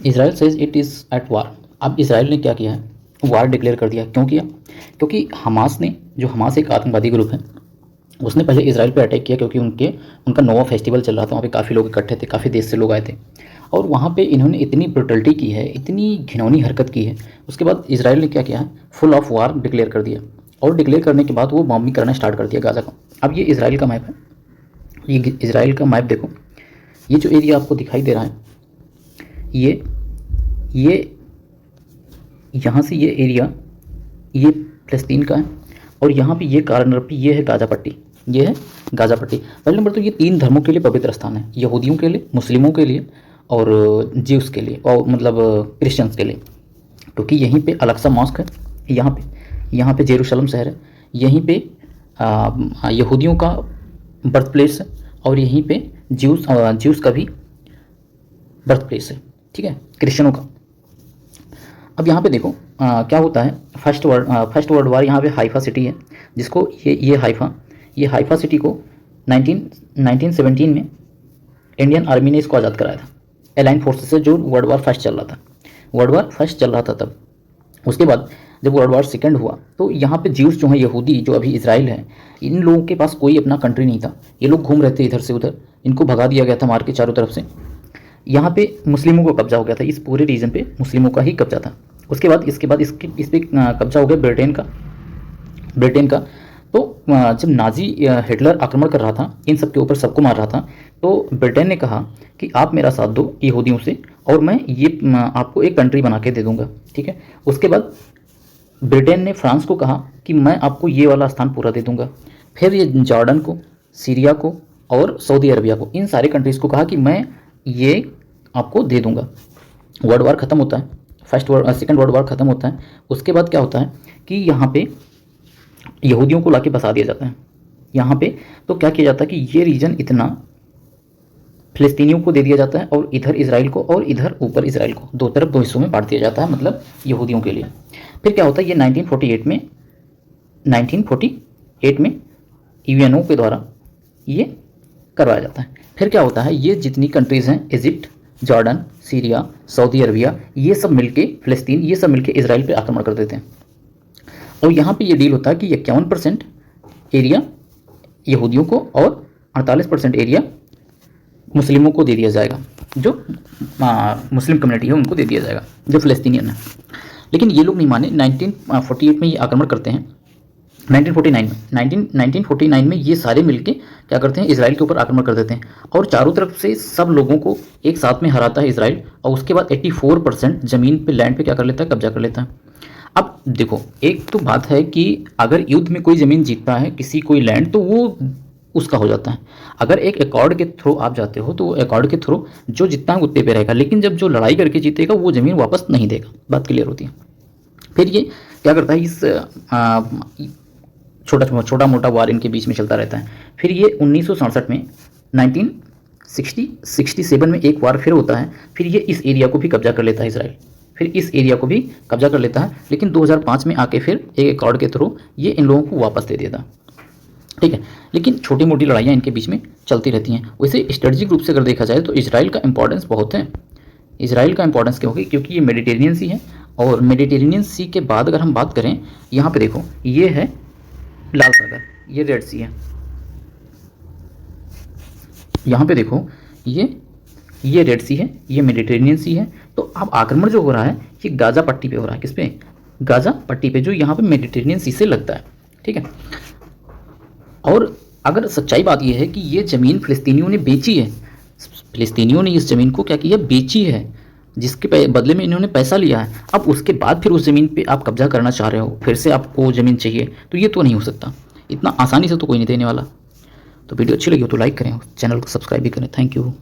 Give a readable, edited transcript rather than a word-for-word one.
Israel says it is at war. अब Israel ने क्या किया है, वार डिक्लेयर कर दिया। क्यों किया? क्योंकि हमास ने, जो हमास एक आतंकवादी ग्रुप है, उसने पहले इसराइल पे अटैक किया क्योंकि उनका नोवा फेस्टिवल चल रहा था। वहाँ पे काफ़ी लोग इकट्ठे थे, काफ़ी देश से लोग आए थे, और वहाँ पे इन्होंने इतनी ब्रुटलिटी की है, इतनी घिनौनी हरकत की है। उसके बाद इसराइल ने क्या किया है, फुल ऑफ वार डिक्लेयर कर दिया, और डिक्लेयर करने के बाद वो बॉम्बिंग करना स्टार्ट कर दिया गाज़ा का। अब ये इसराइल का मैप है, ये इसराइल का मैप देखो, ये जो एरिया आपको दिखाई दे रहा है, ये यहाँ से ये एरिया ये फ़लस्तीन का है, और यहाँ पे ये कॉर्नर पे ये है गाज़ा पट्टी, ये है गाज़ा पट्टी। पहले नंबर तो ये 3 धर्मों के लिए पवित्र स्थान है, यहूदियों के लिए, मुस्लिमों के लिए और ज्यूस के लिए, और मतलब क्रिश्चियंस के लिए। क्योंकि यहीं पे अल-अक्सा मॉस्क है, यहाँ पे जेरूशलम शहर है, यहीं पे यहूदियों का बर्थ प्लेस है, और यहीं पे ज्यूस का भी बर्थ प्लेस है, ठीक है, क्रिश्चियनों का। अब यहाँ पे देखो क्या होता है, फर्स्ट वर्ल्ड वार यहाँ पे हाइफा सिटी है, जिसको ये हाइफा सिटी को 1917 में इंडियन आर्मी ने इसको आज़ाद कराया था, एलाइन फोर्सेस से, जो वर्ल्ड वार फर्स्ट चल रहा था तब। उसके बाद जब वर्ल्ड वार सेकेंड हुआ तो यहाँ पे ज्यूस जो है, यहूदी जो अभी इसराइल है, इन लोगों के पास कोई अपना कंट्री नहीं था, ये लोग घूम रहे थे इधर से उधर, इनको भगा दिया गया था मार के चारों तरफ से। यहाँ पे मुस्लिमों को कब्जा हो गया था, इस पूरे रीजन पे मुस्लिमों का ही कब्जा था। उसके बाद इस पे कब्जा हो गया ब्रिटेन का। तो जब नाजी हिटलर आक्रमण कर रहा था, इन सब के ऊपर सबको मार रहा था, तो ब्रिटेन ने कहा कि आप मेरा साथ दो यहूदियों से, और मैं ये आपको एक कंट्री बना के दे दूंगा, ठीक है। उसके बाद ब्रिटेन ने फ्रांस को कहा कि मैं आपको ये वाला स्थान पूरा दे दूंगा। फिर ये जॉर्डन को, सीरिया को और सऊदी अरबिया को, इन सारे कंट्रीज़ को कहा कि मैं ये आपको दे दूंगा। वर्ल्ड वार ख़त्म होता है, सेकेंड वर्ल्ड वार ख़त्म होता है। उसके बाद क्या होता है कि यहाँ पे यहूदियों को लाके बसा दिया जाता है यहाँ पे। तो क्या किया जाता है कि ये रीजन इतना फ़लस्तीनियों को दे दिया जाता है, और इधर इसराइल को, और इधर ऊपर इसराइल को, दो तरफ दो हिस्सों में बांट दिया जाता है, मतलब यहूदियों के लिए। फिर क्या होता है, ये 1948 में यूएनओ के द्वारा ये करवाया जाता है। फिर क्या होता है, ये जितनी कंट्रीज़ हैं, Egypt, Jordan, Syria, Saudi Arabia, ये सब मिलके, फ़लस्तीन, ये सब मिलके इसराइल पे आक्रमण कर देते हैं। और यहाँ पे ये डील होता है कि 51% एरिया यहूदियों को और 48% एरिया मुस्लिमों को दे दिया जाएगा, जो मुस्लिम कम्युनिटी है उनको दे दिया जाएगा, जो फ़लस्तीनियन है। लेकिन ये लोग नहीं माने। 1948 में ये आक्रमण करते हैं, 1949 में ये सारे मिलके क्या करते हैं, इसराइल के ऊपर आक्रमण कर देते हैं, और चारों तरफ से सब लोगों को एक साथ में हराता है इसराइल। और उसके बाद 84% ज़मीन पे, लैंड पे क्या कर लेता है, कब्जा कर लेता है। अब देखो, एक तो बात है कि अगर युद्ध में कोई ज़मीन जीतता है, किसी कोई लैंड, तो वो उसका हो जाता है। अगर एक एकॉर्ड के थ्रू आप जाते हो, तो वो एकॉर्ड के थ्रू जो जितना है उतने पे रहेगा, लेकिन जब जो लड़ाई करके जीतेगा वो ज़मीन वापस नहीं देगा। बात क्लियर होती है। फिर ये क्या करता है, इस छोटा मोटा वार इनके बीच में चलता रहता है। फिर ये 1967 में 1967 में एक वार फिर होता है। फिर ये इस एरिया को भी कब्जा कर लेता है इसराइल, फिर इस एरिया को भी कब्जा कर लेता है। लेकिन 2005 में आके फिर एक एकॉर्ड के थ्रू ये इन लोगों को वापस दे देता, ठीक है। लेकिन छोटी मोटी लड़ाइयाँ इनके बीच में चलती रहती हैं। वैसे स्ट्रेटजिक रूप से अगर देखा जाए तो इसराइल का इंपॉर्टेंस बहुत है। इसराइल का इंपॉर्टेंस क्यों होगी, क्योंकि ये मेडिटेरेनियन सी है, और मेडिटेरेनियन सी के बाद अगर हम बात करें, यहाँ पे देखो, ये है लाल सागर, ये रेड सी है। यहाँ पे देखो, ये रेड सी है, ये मेडिटेरेनियन सी है। तो अब आक्रमण जो हो रहा है ये गाज़ा पट्टी पे हो रहा है। किस पे? गाज़ा पट्टी पे, जो यहाँ पे मेडिटेरेनियन सी से लगता है, ठीक है। और अगर सच्चाई बात यह है कि ये ज़मीन फ़लस्तीनियों ने बेची है, फ़लस्तीनियों ने इस ज़मीन को क्या किया, बेची है, जिसके बदले में इन्होंने पैसा लिया है। अब उसके बाद फिर उस ज़मीन पे आप कब्जा करना चाह रहे हो, फिर से आपको ज़मीन चाहिए, तो ये तो नहीं हो सकता। इतना आसानी से तो कोई नहीं देने वाला। तो वीडियो अच्छी लगी हो तो लाइक करें, चैनल को सब्सक्राइब भी करें। Thank you.